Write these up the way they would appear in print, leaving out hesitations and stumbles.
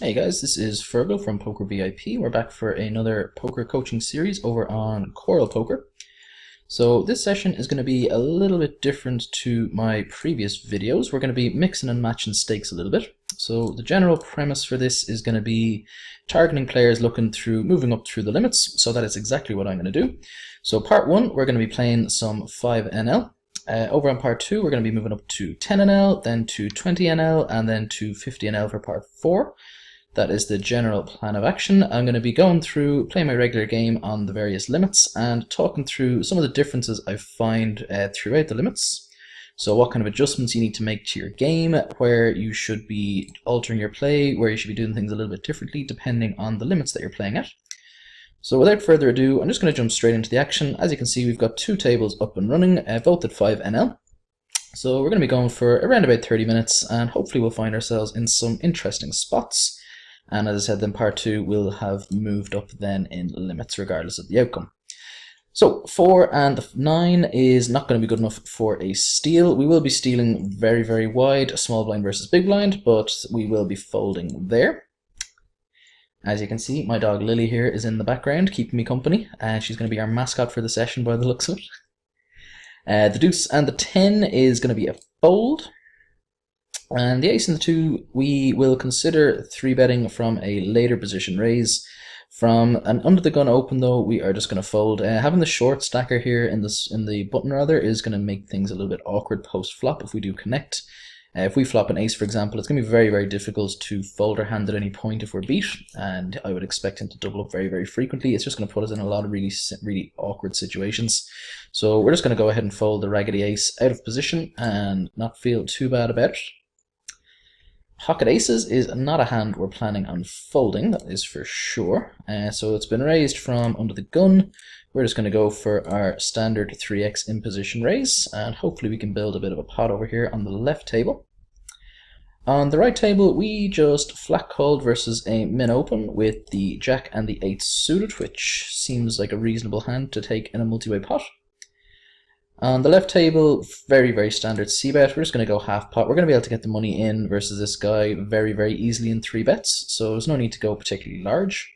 Hey guys, this is Fergal from Poker VIP. We're back for another poker coaching series over on Coral Poker. So this session is going to be a little bit different to my previous videos. We're going to be mixing and matching stakes a little bit. So the general premise for this is going to be targeting players moving up through the limits. So that is exactly what I'm going to do. So part 1, we're going to be playing some 5NL. Over on part 2, we're going to be moving up to 10NL, then to 20NL, and then to 50NL for part 4. That is the general plan of action. I'm going to be going through, playing my regular game on the various limits and talking through some of the differences I find throughout the limits. So what kind of adjustments you need to make to your game, where you should be altering your play, where you should be doing things a little bit differently depending on the limits that you're playing at. So without further ado, I'm just going to jump straight into the action. As you can see, we've got 2 tables up and running, both at 5NL. So we're going to be going for around about 30 minutes and hopefully we'll find ourselves in some interesting spots. And as I said, then part 2 will have moved up then in limits regardless of the outcome. So 4 and 9 is not going to be good enough for a steal. We will be stealing very, very wide, small blind versus big blind, but we will be folding there. As you can see, my dog Lily here is in the background, keeping me company. She's going to be our mascot for the session by the looks of it. The deuce and the 10 is going to be a fold. And the ace and the 2, we will consider 3-betting from a later position raise. From an under the gun open though, we are just going to fold. Having the short stacker here in the button rather is going to make things a little bit awkward post flop if we do connect. If we flop an ace, for example, it's going to be very, very difficult to fold our hand at any point if we're beat, and I would expect him to double up very, very frequently. It's just going to put us in a lot of really awkward situations. So we're just going to go ahead and fold the raggedy ace out of position and not feel too bad about it. Pocket aces is not a hand we're planning on folding, that is for sure. So it's been raised from under the gun. We're just going to go for our standard 3x in position raise, and hopefully we can build a bit of a pot over here on the left table. On the right table, we just flat called versus a min open with the jack and the 8 suited, which seems like a reasonable hand to take in a multi-way pot. On the left table, very, very standard c-bet. We're just going to go half pot. We're going to be able to get the money in versus this guy very, very easily in 3 bets, so there's no need to go particularly large.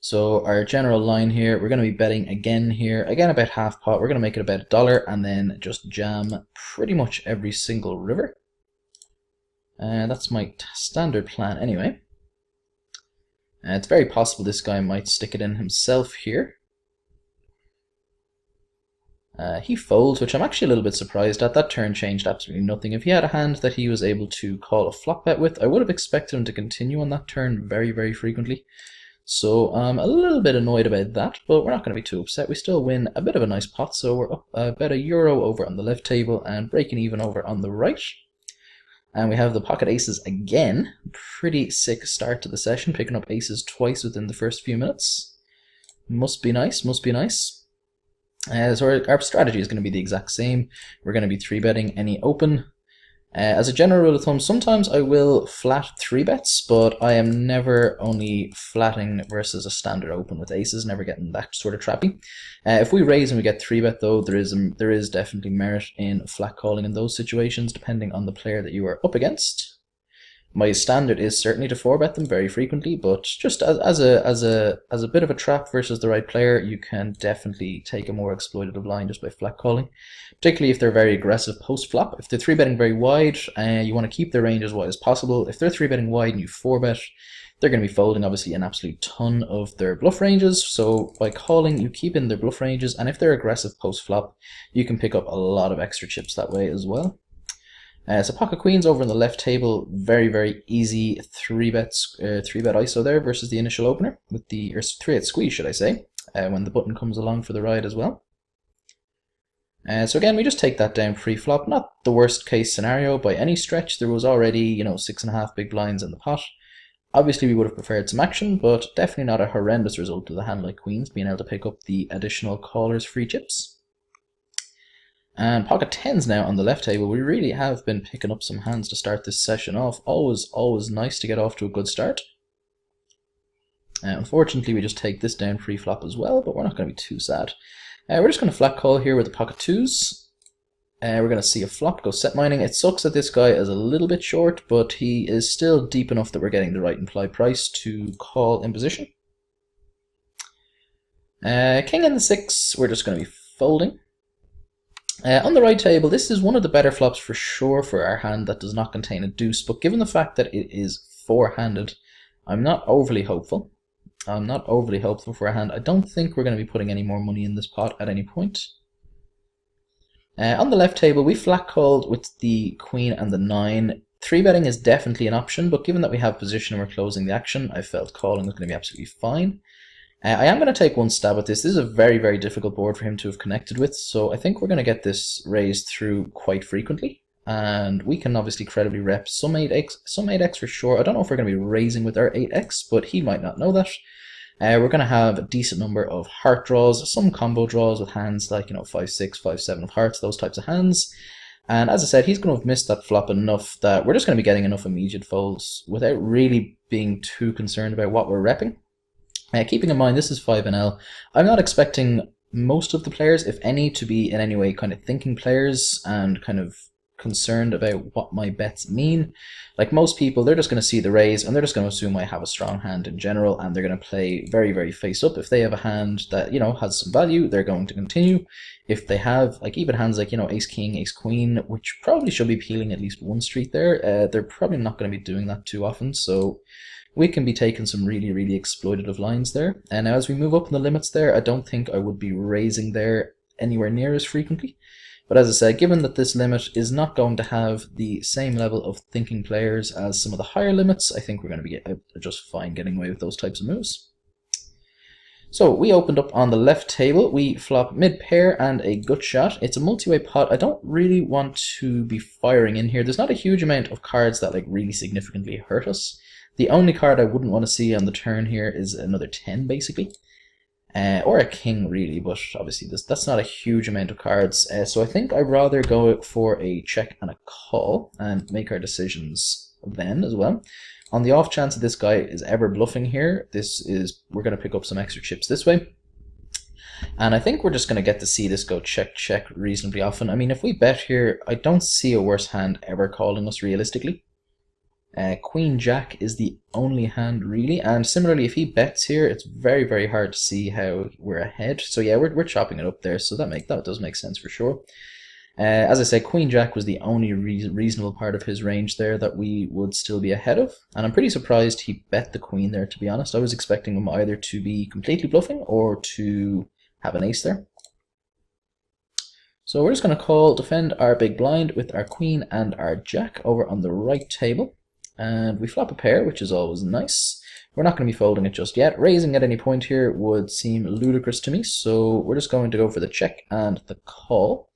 So our general line here, we're going to be betting again here, again about half pot. We're going to make it about $1 and then just jam pretty much every single river. That's my standard plan anyway. It's very possible this guy might stick it in himself here. He folds, which I'm actually a little bit surprised at. That turn changed absolutely nothing. If he had a hand that he was able to call a flop bet with, I would have expected him to continue on that turn very, very frequently. So I'm a little bit annoyed about that, but we're not going to be too upset. We still win a bit of a nice pot, so we're up about €1 over on the left table and breaking even over on the right. And we have the pocket aces again. Pretty sick start to the session, picking up aces twice within the first few minutes. Must be nice, must be nice. So our strategy is going to be the exact same. We're going to be 3-betting any open. As a general rule of thumb, sometimes I will flat 3 bets, but I am never only flatting versus a standard open with aces, never getting that sort of trappy. If we raise and we get 3-bet though, there is definitely merit in flat calling in those situations, depending on the player that you are up against. My standard is certainly to 4-bet them very frequently, but just as a bit of a trap versus the right player, you can definitely take a more exploitative line just by flat calling, particularly if they're very aggressive post-flop. If they're 3-betting very wide, you want to keep their range as wide as possible. If they're 3-betting wide and you 4-bet, they're going to be folding obviously an absolute ton of their bluff ranges, so by calling you keep in their bluff ranges, and if they're aggressive post-flop, you can pick up a lot of extra chips that way as well. So pocket queens over on the left table, very, very easy 3-bet ISO there versus the initial opener with the 3-8 squeeze, should I say, when the button comes along for the ride as well. So again, we just take that down pre-flop. Not the worst case scenario by any stretch. There was already 6.5 big blinds in the pot. Obviously, we would have preferred some action, but definitely not a horrendous result of the hand like queens being able to pick up the additional caller's free chips. And pocket 10s now on the left table. We really have been picking up some hands to start this session off. Always nice to get off to a good start. Unfortunately, we just take this down pre-flop as well, but we're not going to be too sad. We're just going to flat call here with the pocket 2s. We're going to see a flop go set mining. It sucks that this guy is a little bit short, but he is still deep enough that we're getting the right implied price to call in position. King in the 6, we're just going to be folding. On the right table, this is one of the better flops for sure for our hand that does not contain a deuce, but given the fact that it is four-handed, I'm not overly hopeful. I'm not overly hopeful for a hand. I don't think we're going to be putting any more money in this pot at any point. On the left table, we flat called with the queen and the 9. 3-betting is definitely an option, but given that we have position and we're closing the action, I felt calling was going to be absolutely fine. I am going to take one stab at this. This is a very, very difficult board for him to have connected with, so I think we're going to get this raised through quite frequently. And we can obviously credibly rep some 8x for sure. I don't know if we're going to be raising with our 8x, but he might not know that. We're going to have a decent number of heart draws, some combo draws with hands like, 5-6, 5-7 of hearts, those types of hands. And as I said, he's going to have missed that flop enough that we're just going to be getting enough immediate folds without really being too concerned about what we're repping. Keeping in mind, this is 5NL. I'm not expecting most of the players, if any, to be in any way kind of thinking players and kind of concerned about what my bets mean. Like most people, they're just going to see the raise and they're just going to assume I have a strong hand in general, and they're going to play very, very face up. If they have a hand that, has some value, they're going to continue. If they have like even hands like, ace king, ace queen, which probably should be peeling at least one street there, they're probably not going to be doing that too often. So we can be taking some really, really exploitative lines there. And as we move up in the limits there, I don't think I would be raising there anywhere near as frequently. But as I said, given that this limit is not going to have the same level of thinking players as some of the higher limits, I think we're going to be just fine getting away with those types of moves. So we opened up on the left table. We flop mid pair and a gut shot. It's a multi-way pot. I don't really want to be firing in here. There's not a huge amount of cards that really significantly hurt us. The only card I wouldn't want to see on the turn here is another 10 basically. Or a king really, but obviously that's not a huge amount of cards. So I think I'd rather go for a check and a call and make our decisions then as well. On the off chance that this guy is ever bluffing here, we're going to pick up some extra chips this way. And I think we're just going to get to see this go check check reasonably often. I mean, if we bet here, I don't see a worse hand ever calling us realistically. Queen Jack is the only hand really, and similarly if he bets here, it's very, very hard to see how we're ahead. So yeah, we're chopping it up there, so that does make sense for sure. As I said, Queen Jack was the only reasonable part of his range there that we would still be ahead of, and I'm pretty surprised he bet the queen there, to be honest. I was expecting him either to be completely bluffing or to have an ace there. So we're just going to call, defend our big blind with our queen and our jack over on the right table. And we flop a pair, which is always nice. We're not going to be folding it just yet. Raising at any point here would seem ludicrous to me, so we're just going to go for the check and the call.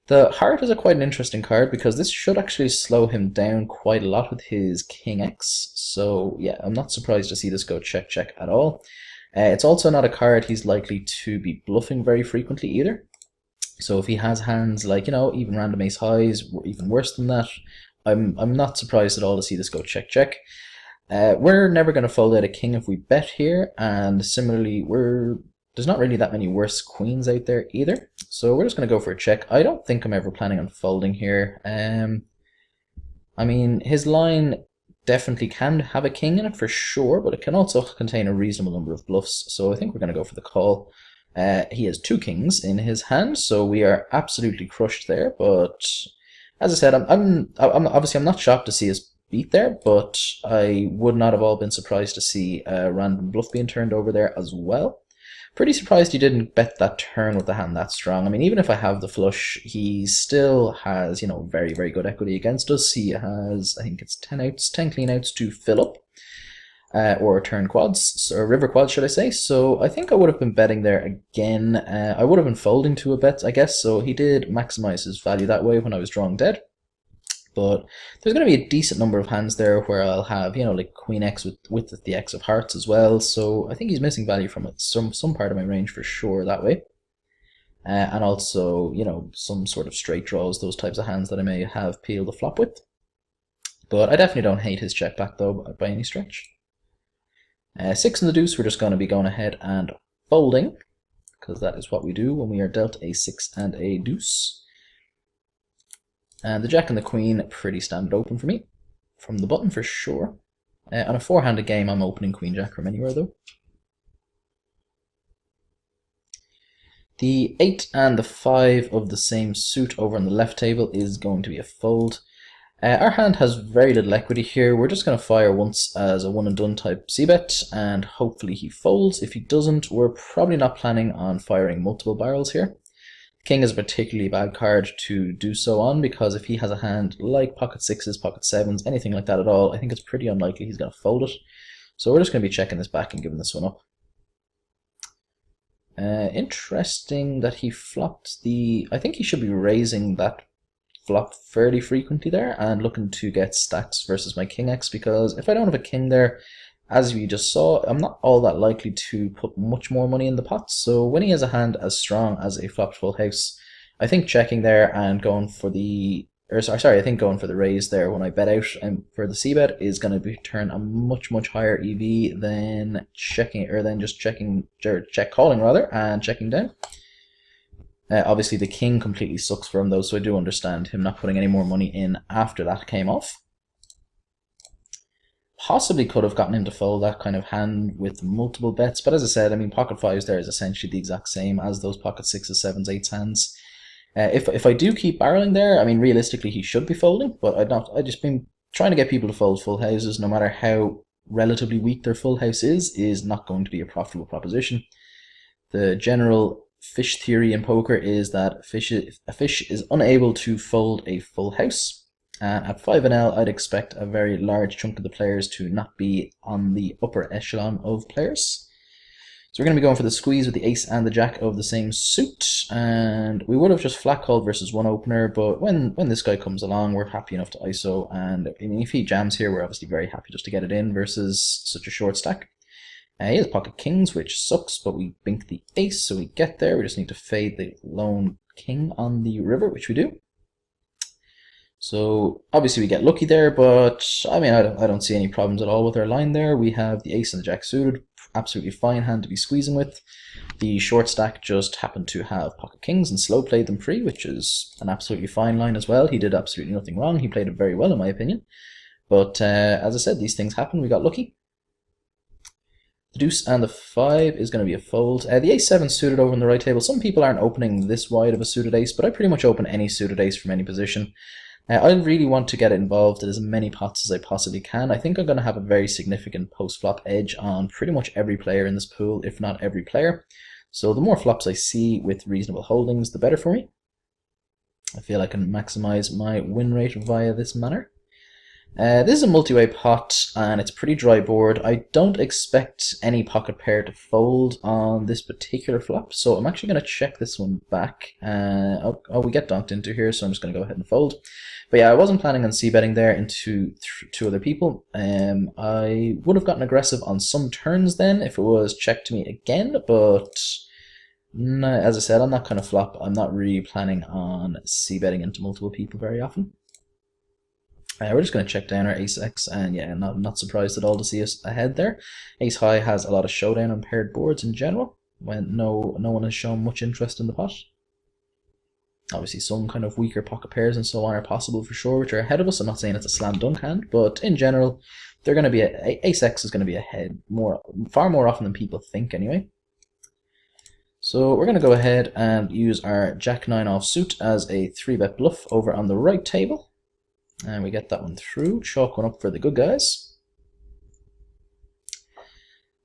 The heart is quite an interesting card because this should actually slow him down quite a lot with his king x. So yeah, I'm not surprised to see this go check check at all. It's also not a card he's likely to be bluffing very frequently either. So if he has hands like, even random ace highs, even worse than that, I'm not surprised at all to see this go check check. We're never going to fold out a king if we bet here, and similarly there's not really that many worse queens out there either. So we're just going to go for a check. I don't think I'm ever planning on folding here. I mean, his line definitely can have a king in it for sure, but it can also contain a reasonable number of bluffs. So I think we're going to go for the call. He has two kings in his hand, so we are absolutely crushed there, but as I said, I'm obviously not shocked to see us beat there, but I would not have all been surprised to see a random bluff being turned over there as well. Pretty surprised he didn't bet that turn with the hand that strong. I mean, even if I have the flush, he still has, very, very good equity against us. He has, I think it's 10 clean outs to fill up. Or turn quads, or river quads, should I say. So I think I would have been betting there again. I would have been folding to a bet, I guess, so he did maximize his value that way when I was drawing dead. But there's going to be a decent number of hands there where I'll have, like Queen X with the X of hearts as well. So I think he's missing value from it, some part of my range for sure that way. And also, some sort of straight draws, those types of hands that I may have peeled the flop with. But I definitely don't hate his check back though, by any stretch. 6 in the deuce, we're just going to be going ahead and folding, because that is what we do when we are dealt a 6 and a deuce. And the jack and the queen, pretty standard open for me. From the button for sure. On a four-handed game, I'm opening queen jack from anywhere though. The 8 and the 5 of the same suit over on the left table is going to be a fold. Our hand has very little equity here. We're just going to fire once as a one and done type c-bet, and hopefully he folds. If he doesn't, we're probably not planning on firing multiple barrels here. King is a particularly bad card to do so on, because if he has a hand like pocket sixes, pocket sevens, anything like that at all, I think it's pretty unlikely he's going to fold it. So we're just going to be checking this back and giving this one up. Interesting that he flopped the... I think he should be raising that flop fairly frequently there and looking to get stacks versus my king x, because if I don't have a king there, as we just saw, I'm not all that likely to put much more money in the pot. So when he has a hand as strong as a flopped full house, I think checking there and going for the... I think going for the raise there when I bet out and for the c-bet is going to return a much higher EV than checking, or than just checking, or check calling rather, and checking down. Obviously the king completely sucks for him though, so I do understand him not putting any more money in after that came off. Possibly could have gotten him to fold that kind of hand with multiple bets, but as I said, I mean, pocket fives there is essentially the exact same as those pocket sixes, sevens, eights hands. If I do keep barreling there, I mean, realistically he should be folding, but I've just been trying to get people to fold full houses, no matter how relatively weak their full house is not going to be a profitable proposition. The general fish theory in poker is that a fish is unable to fold a full house. And at 5NL, I'd expect a very large chunk of the players to not be on the upper echelon of players. So we're going to be going for the squeeze with the ace and the jack of the same suit, and we would have just flat called versus one opener, but when this guy comes along, we're happy enough to ISO, and I mean, if he jams here, we're obviously very happy just to get it in versus such a short stack. He has pocket kings, which sucks, but we bink the ace, so we get there. We just need to fade the lone king on the river, which we do. So obviously we get lucky there, but I mean, I don't see any problems at all with our line there. We have the ace and the jack suited, absolutely fine hand to be squeezing with. The short stack just happened to have pocket kings and slow played them free, which is an absolutely fine line as well. He did absolutely nothing wrong. He played it very well in my opinion. But as I said, these things happen. We got lucky. The deuce and the 5 is going to be a fold. The ace-7 suited over on the right table. Some people aren't opening this wide of a suited ace, but I pretty much open any suited ace from any position. I really want to get involved in as many pots as I possibly can. I think I'm going to have a very significant post-flop edge on pretty much every player in this pool, if not every player. So the more flops I see with reasonable holdings, the better for me. I feel I can maximize my win rate via this manner. This is a multi-way pot, and it's a pretty dry board. I don't expect any pocket pair to fold on this particular flop, so I'm actually going to check this one back. We get donked into here, so I'm just going to go ahead and fold. But yeah, I wasn't planning on c-betting there into two other people. I would have gotten aggressive on some turns then if it was checked to me again, but no, as I said, on that kind of flop, I'm not really planning on c-betting into multiple people very often. We're just going to check down our ace-x, and yeah, not surprised at all to see us ahead there. Ace-high has a lot of showdown on paired boards in general, when no one has shown much interest in the pot. Obviously some kind of weaker pocket pairs and so on are possible for sure, which are ahead of us. I'm not saying it's a slam dunk hand, but in general, they're going to be ace-x is going to be ahead far more often than people think anyway. So we're going to go ahead and use our jack-9 offsuit as a 3-bet bluff over on the right table. And we get that one through, chalk one up for the good guys.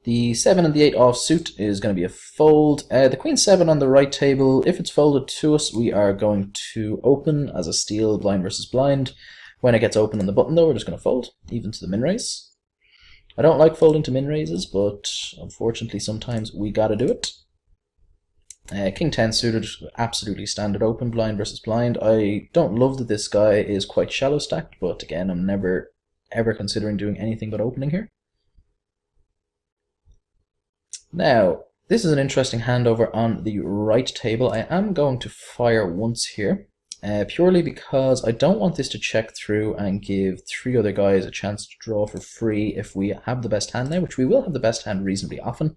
The 7 and the 8 offsuit is going to be a fold. The queen 7 on the right table, if it's folded to us, we are going to open as a steal, blind versus blind. When it gets open on the button though, we're just going to fold, even to the min raise. I don't like folding to min raises, but unfortunately sometimes we gotta do it. King 10 suited, absolutely standard open, blind versus blind. I don't love that this guy is quite shallow stacked, but again, I'm never ever considering doing anything but opening here. Now, this is an interesting hand over on the right table. I am going to fire once here, purely because I don't want this to check through and give 3 other guys a chance to draw for free if we have the best hand now, which we will have the best hand reasonably often.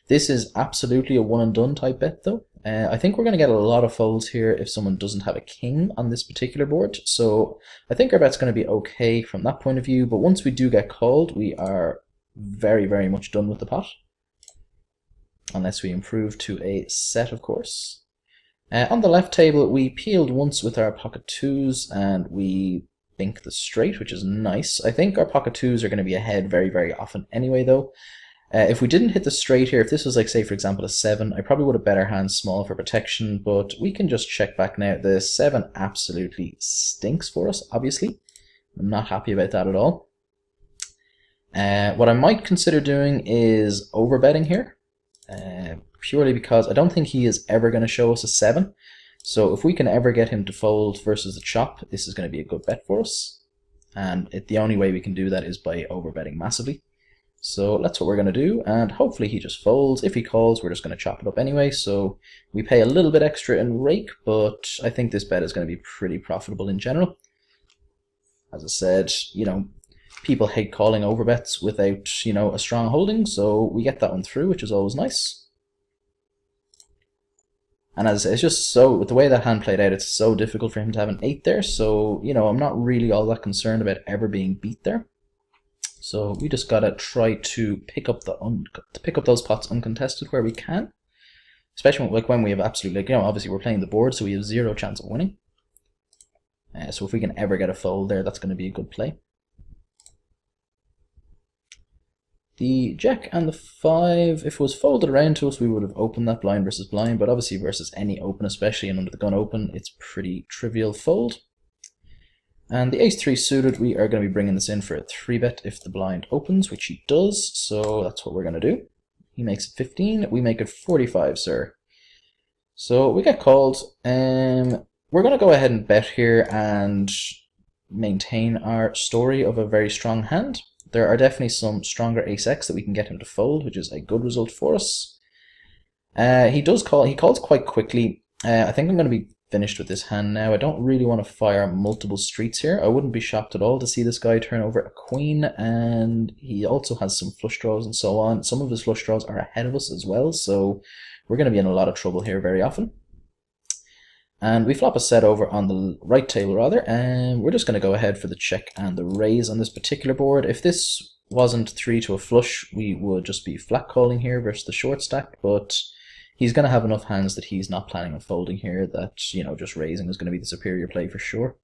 This is absolutely a one and done type bet though. I think we're going to get a lot of folds here if someone doesn't have a king on this particular board, so I think our bet's going to be okay from that point of view, but once we do get called, we are very, very much done with the pot. Unless we improve to a set, of course. On the left table, we peeled once with our pocket twos, and we bink the straight, which is nice. I think our pocket twos are going to be ahead very, very often anyway, though. If we didn't hit the straight here, if this was like, say, for example, a 7, I probably would have bet our hand small for protection, but we can just check back now. The 7 absolutely stinks for us, obviously. I'm not happy about that at all. What I might consider doing is overbetting here, purely because I don't think he is ever going to show us a 7. So if we can ever get him to fold versus the chop, this is going to be a good bet for us. And the only way we can do that is by overbetting massively. So that's what we're going to do, and hopefully he just folds. If he calls, we're just going to chop it up anyway, so we pay a little bit extra in rake, but I think this bet is going to be pretty profitable in general. As I said, you know, people hate calling overbets without, you know, a strong holding, so we get that one through, which is always nice. And as I say, it's just so, with the way that hand played out, it's so difficult for him to have an 8 there, so, you know, I'm not really all that concerned about ever being beat there. So we just gotta try to pick up those pots uncontested where we can, especially like when we have absolutely, like, you know, obviously we're playing the board, so we have 0 chance of winning. So if we can ever get a fold there, that's going to be a good play. The jack and the 5, if it was folded around to us, we would have opened that blind versus blind, but obviously versus any open, especially and under the gun open, it's pretty trivial fold. And the ace-3 suited, we are going to be bringing this in for a 3-bet if the blind opens, which he does, so that's what we're going to do. He makes it 15, we make it 45, sir. So we get called. We're going to go ahead and bet here and maintain our story of a very strong hand. There are definitely some stronger ace-x that we can get him to fold, which is a good result for us. He calls quite quickly. I think I'm going to be finished with this hand now. I don't really want to fire multiple streets here. I wouldn't be shocked at all to see this guy turn over a queen, and he also has some flush draws and so on. Some of his flush draws are ahead of us as well, so we're going to be in a lot of trouble here very often. And we flop a set over on the right table rather, and we're just going to go ahead for the check and the raise on this particular board. If this wasn't 3 to a flush, we would just be flat calling here versus the short stack, but he's going to have enough hands that he's not planning on folding here that, you know, just raising is going to be the superior play for sure.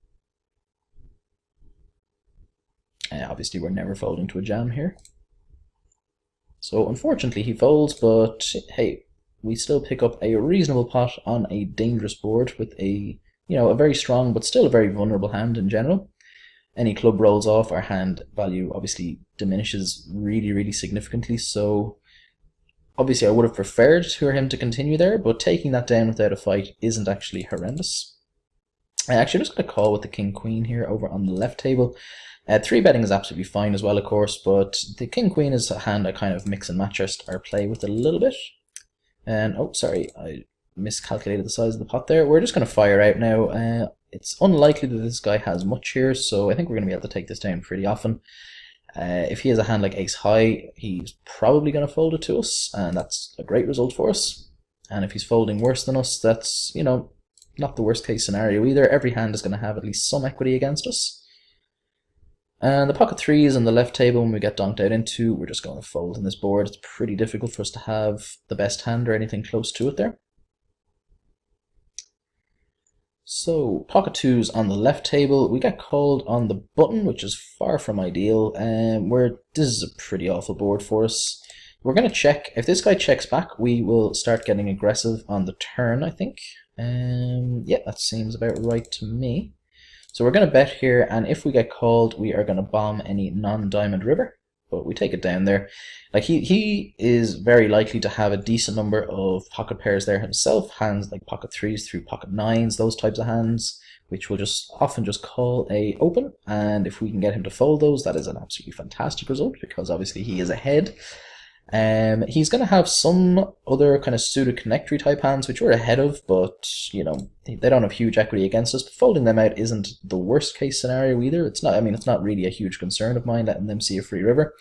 Obviously, we're never folding to a jam here. So, unfortunately, he folds, but hey, we still pick up a reasonable pot on a dangerous board with a, you know, a very strong but still a very vulnerable hand in general. Any club rolls off, our hand value obviously diminishes really, really significantly, so obviously I would have preferred for him to continue there, but taking that down without a fight isn't actually horrendous. I'm actually just going to call with the king-queen here over on the left table. 3-betting is absolutely fine as well, of course, but the king-queen is a hand I kind of mix and match our play with a little bit. And, oh, sorry, I miscalculated the size of the pot there. We're just going to fire out now. It's unlikely that this guy has much here, so I think we're going to be able to take this down pretty often. If he has a hand like ace-high, he's probably going to fold it to us, and that's a great result for us. And if he's folding worse than us, that's, you know, not the worst case scenario either. Every hand is going to have at least some equity against us. And the pocket 3s on the left table, when we get donked out into, we're just going to fold in this board. It's pretty difficult for us to have the best hand or anything close to it there. So, pocket 2s on the left table, we get called on the button, which is far from ideal, where this is a pretty awful board for us. We're going to check. If this guy checks back, we will start getting aggressive on the turn, I think. Yeah, that seems about right to me. So we're going to bet here, and if we get called, we are going to bomb any non-diamond river. But we take it down there. Like he is very likely to have a decent number of pocket pairs there himself, hands like pocket 3s through pocket 9s, those types of hands, which will just often just call a open. And if we can get him to fold those, that is an absolutely fantastic result, because obviously he is ahead. He's going to have some other kind of suited connectory type hands, which we're ahead of, but, you know, they don't have huge equity against us. But folding them out isn't the worst case scenario either. It's not, I mean, it's not really a huge concern of mine letting them see a free river.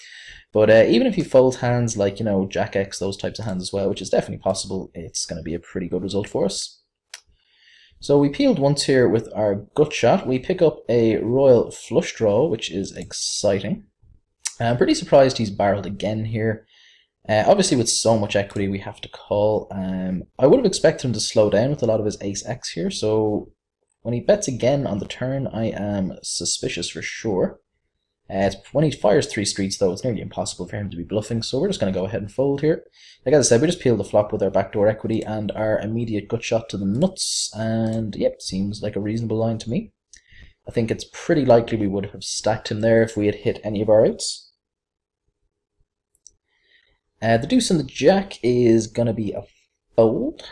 But even if he folds hands like, you know, Jack X, those types of hands as well, which is definitely possible, it's going to be a pretty good result for us. So we peeled once here with our gut shot. We pick up a royal flush draw, which is exciting. I'm pretty surprised he's barreled again here. Obviously, with so much equity, we have to call. I would have expected him to slow down with a lot of his ace-x here, so when he bets again on the turn, I am suspicious for sure. When he fires 3 streets, though, it's nearly impossible for him to be bluffing, so we're just going to go ahead and fold here. Like I said, we just peeled the flop with our backdoor equity and our immediate gut shot to the nuts, and yep, seems like a reasonable line to me. I think it's pretty likely we would have stacked him there if we had hit any of our outs. The deuce and the jack is going to be a fold.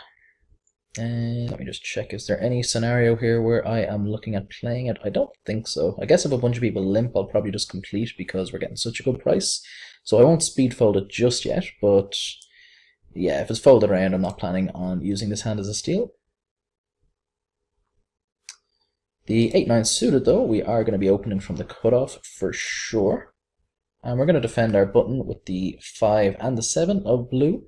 And let me just check, is there any scenario here where I am looking at playing it? I don't think so. I guess if a bunch of people limp, I'll probably just complete because we're getting such a good price. So I won't speed fold it just yet, but yeah, if it's folded around, I'm not planning on using this hand as a steal. The 8-9 suited, though, we are going to be opening from the cutoff for sure. And we're going to defend our button with the 5 and the 7 of blue.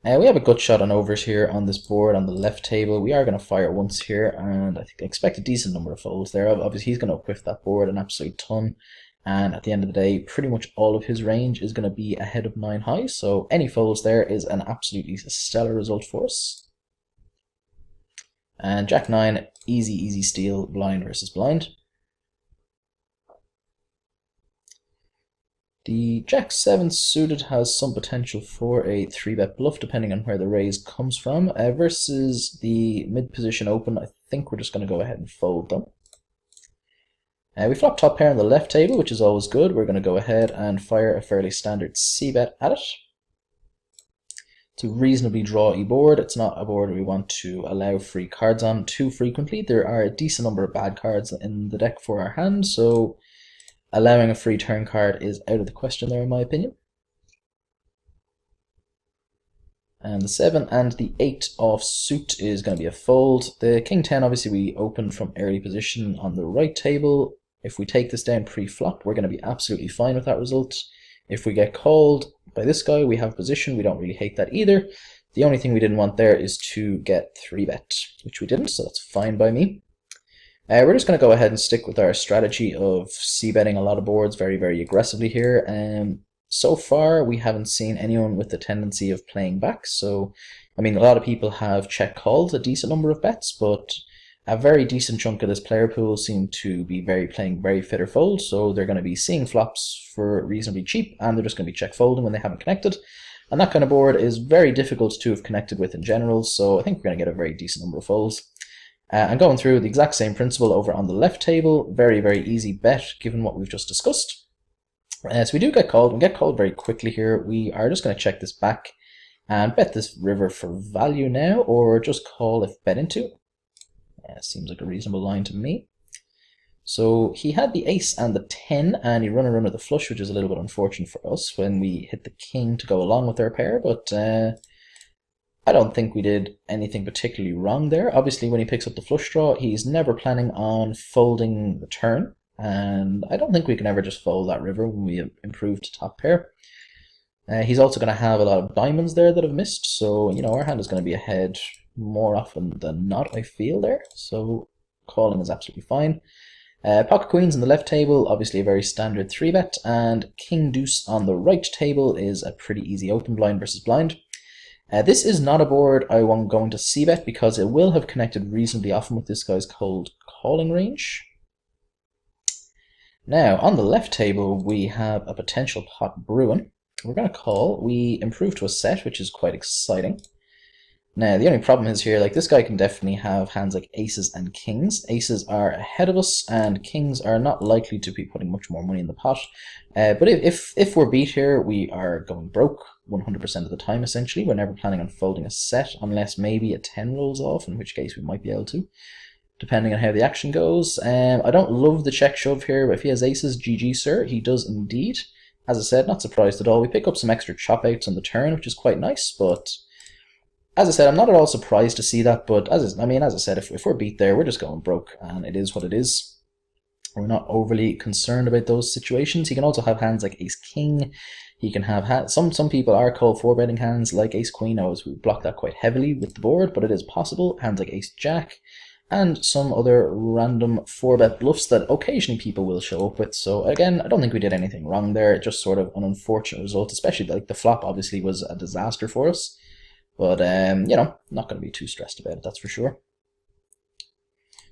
We have a gut shot on overs here on this board on the left table. We are going to fire once here, and I think I expect a decent number of folds there. Obviously, he's going to whiff that board an absolute ton. And at the end of the day, pretty much all of his range is going to be ahead of 9 high. So any folds there is an absolutely stellar result for us. And Jack 9, easy steal, blind versus blind. The Jack 7 suited has some potential for a 3-bet bluff depending on where the raise comes from. Versus the mid-position open, I think we're just going to go ahead and fold them. We flop top pair on the left table, which is always good. We're going to go ahead and fire a fairly standard c-bet at it. It's a reasonably drawy board. It's not a board we want to allow free cards on too frequently. There are a decent number of bad cards in the deck for our hand, so allowing a free turn card is out of the question there, in my opinion. And the 7 and the 8 offsuit is going to be a fold. The king 10, obviously, we opened from early position on the right table. If we take this down pre-flop, we're going to be absolutely fine with that result. If we get called by this guy, we have position. We don't really hate that either. The only thing we didn't want there is to get 3-bet, which we didn't, so that's fine by me. We're just going to go ahead and stick with our strategy of c-betting a lot of boards very aggressively here. So far, we haven't seen anyone with the tendency of playing back. So, I mean, a lot of people have check called a decent number of bets, but a very decent chunk of this player pool seem to be playing very fit or fold. So they're going to be seeing flops for reasonably cheap, and they're just going to be check folding when they haven't connected. And that kind of board is very difficult to have connected with in general. So I think we're going to get a very decent number of folds. And going through the exact same principle over on the left table, very easy bet given what we've just discussed. So we do get called, and get called very quickly here. We are just going to check this back and bet this river for value now, or just call if bet into. Seems like a reasonable line to me. So he had the ace and the 10, and he run a run of the flush, which is a little bit unfortunate for us when we hit the king to go along with our pair, but I don't think we did anything particularly wrong there. Obviously, when he picks up the flush draw, he's never planning on folding the turn, and I don't think we can ever just fold that river when we improve to top pair. He's also going to have a lot of diamonds there that have missed, so, you know, our hand is going to be ahead more often than not, I feel there, so calling is absolutely fine. Pocket queens on the left table, obviously a very standard 3-bet, and king deuce on the right table is a pretty easy open blind versus blind. This is not a board I want going to c-bet because it will have connected reasonably often with this guy's cold calling range. Now, on the left table, we have a potential pot brewing. We're going to call. We improve to a set, which is quite exciting. Now, the only problem is here, like, this guy can definitely have hands like aces and kings. Aces are ahead of us, and kings are not likely to be putting much more money in the pot. But if we're beat here, we are going broke 100% of the time, essentially. We're never planning on folding a set, unless maybe a 10 rolls off, in which case we might be able to, depending on how the action goes. I don't love the check shove here, but if he has aces, GG, sir. He does indeed. as I said, not surprised at all. We pick up some extra chop outs on the turn, which is quite nice, but as I said, I'm not at all surprised to see that, but as I said, if we're beat there, we're just going broke, and it is what it is. We're not overly concerned about those situations. He can also have hands like Ace-King. He can have some people are called 4-betting hands like Ace-Queen. I always block that quite heavily with the board, but it is possible. Hands like Ace-Jack, and some other random 4-bet bluffs that occasionally people will show up with. So again, I don't think we did anything wrong there. Just sort of an unfortunate result, especially like the flop obviously was a disaster for us. But you know, not going to be too stressed about it, that's for sure.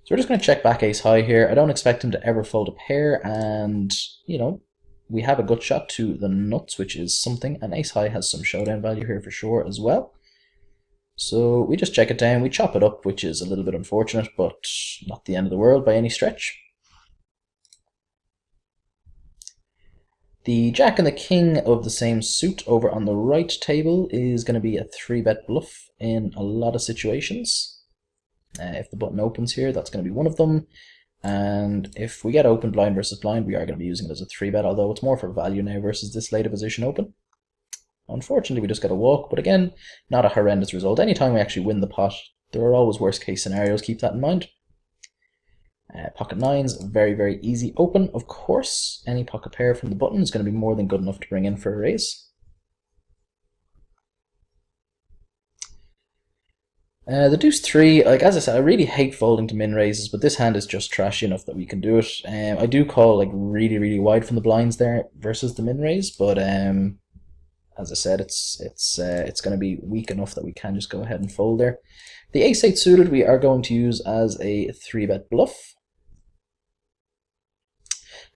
So we're just going to check back ace high here. I don't expect him to ever fold a pair, and you know, we have a gut shot to the nuts, which is something, and ace high has some showdown value here for sure as well. So we just check it down, we chop it up, which is a little bit unfortunate, but not the end of the world by any stretch. The jack and the king of the same suit over on the right table is going to be a 3-bet bluff in a lot of situations. If the button opens here, that's going to be one of them. And if we get open blind versus blind, we are going to be using it as a 3-bet, although it's more for value now versus this later position open. Unfortunately, we just got a walk, but again, not a horrendous result. Anytime we actually win the pot, there are always worst case scenarios, keep that in mind. Pocket nines, very, very easy open, of course. Any pocket pair from the button is going to be more than good enough to bring in for a raise. The deuce 3, like as I said, I really hate folding to min raises, but this hand is just trashy enough that we can do it. I do call like really, really wide from the blinds there versus the min raise, but as I said, it's going to be weak enough that we can just go ahead and fold there. The ace-8 suited we are going to use as a 3-bet bluff.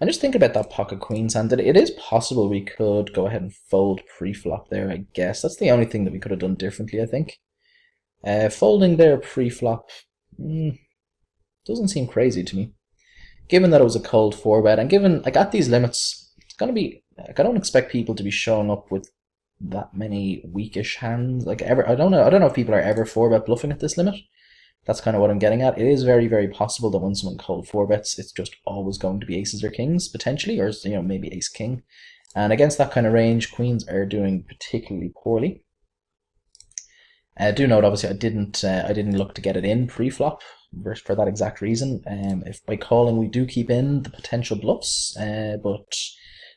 And just think about that pocket queens hand. That it is possible we could go ahead and fold pre-flop there, I guess. That's the only thing that we could have done differently, I think. Folding there pre-flop doesn't seem crazy to me. Given that it was a cold 4-bet, and given, like, at these limits, it's going to be, like, I don't expect people to be showing up with that many weakish hands. Like, ever, I don't know if people are ever 4-bet bluffing at this limit. That's kind of what I'm getting at. It is very, very possible that when someone cold 4-bets, it's just always going to be aces or kings, potentially, or, you know, maybe ace-king. And against that kind of range, queens are doing particularly poorly. Do note, obviously, I didn't look to get it in pre-flop for that exact reason. If by calling we do keep in the potential bluffs, but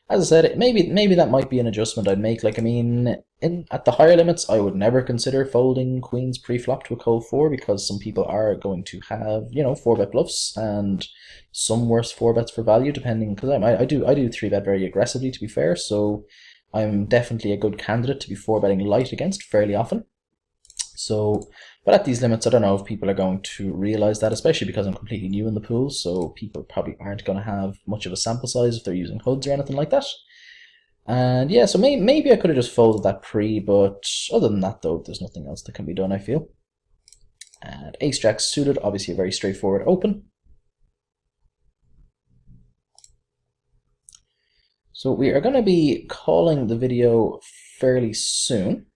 as I said, maybe that might be an adjustment I'd make. Like, I mean, at the higher limits, I would never consider folding queens pre-flop to a cold 4 because some people are going to have, you know, 4-bet bluffs and some worse 4-bets for value, depending, because I do 3-bet very aggressively, to be fair. So I'm definitely a good candidate to be 4-betting light against fairly often. So, but at these limits, I don't know if people are going to realize that, especially because I'm completely new in the pool, so people probably aren't going to have much of a sample size if they're using HUDs or anything like that. And yeah, so maybe I could have just folded that pre, but other than that, though, there's nothing else that can be done, I feel. And ace-jack suited, obviously a very straightforward open. So we are going to be calling the video fairly soon.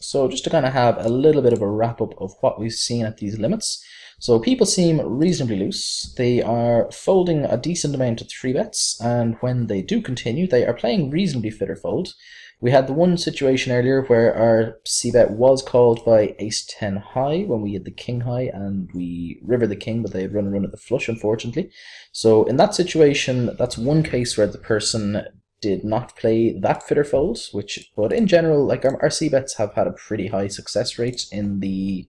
So just to kind of have a little bit of a wrap up of what we've seen at these limits. So people seem reasonably loose. They are folding a decent amount of 3-bets, and when they do continue, they are playing reasonably fit or fold. We had the one situation earlier where our c-bet was called by ace-10 high when we had the king high, and we river the king, but they had run a run at the flush, unfortunately. So in that situation, that's one case where the person did not play that fit or fold, but in general, like our c-bets have had a pretty high success rate in the,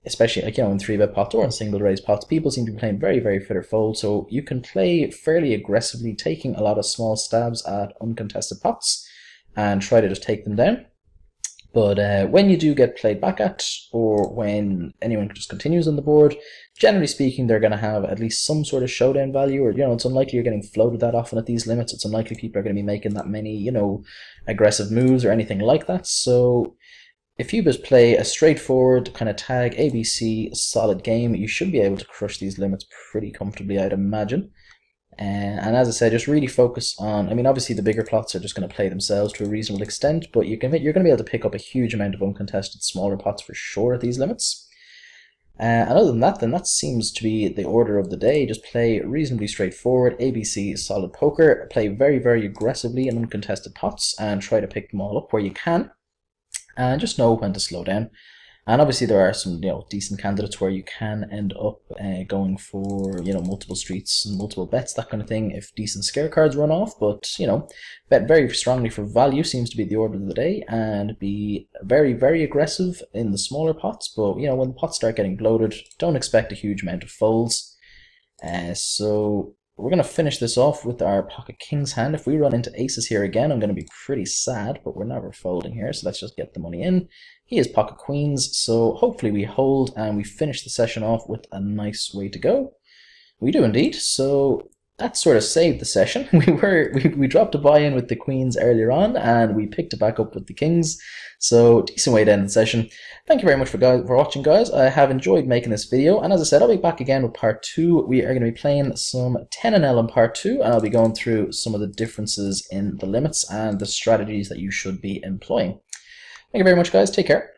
especially like, you know, in 3-bet pots or in single raise pots. People seem to be playing very, very fit or fold, so you can play fairly aggressively, taking a lot of small stabs at uncontested pots and try to just take them down. But when you do get played back at, or when anyone just continues on the board, generally speaking, they're going to have at least some sort of showdown value, or, you know, it's unlikely you're getting floated that often at these limits. It's unlikely people are going to be making that many, you know, aggressive moves or anything like that. So if you just play a straightforward kind of tag ABC solid game, you should be able to crush these limits pretty comfortably, I'd imagine. And as I said, just really focus on, I mean, obviously the bigger plots are just going to play themselves to a reasonable extent, but you're going to be able to pick up a huge amount of uncontested smaller pots for sure at these limits. And other than that, then that seems to be the order of the day. Just play reasonably straightforward, ABC, solid poker. Play very, very aggressively in uncontested pots and try to pick them all up where you can. And just know when to slow down. And obviously there are some decent candidates where you can end up going for multiple streets and multiple bets, that kind of thing, if decent scare cards run off. But bet very strongly for value seems to be the order of the day, and be very, very aggressive in the smaller pots. But when the pots start getting bloated, don't expect a huge amount of folds. So we're going to finish this off with our pocket kings hand. If we run into aces here again, I'm going to be pretty sad, but we're never folding here, so let's just get the money in. He has pocket queens, so hopefully we hold and we finish the session off with a nice way to go. We do indeed, so that sort of saved the session. We dropped a buy-in with the queens earlier on, and we picked it back up with the kings. So decent way to end the session. Thank you very much for watching, guys. I have enjoyed making this video, and as I said, I'll be back again with part 2. We are going to be playing some 10 and L in part 2, and I'll be going through some of the differences in the limits and the strategies that you should be employing. Thank you very much, guys. Take care.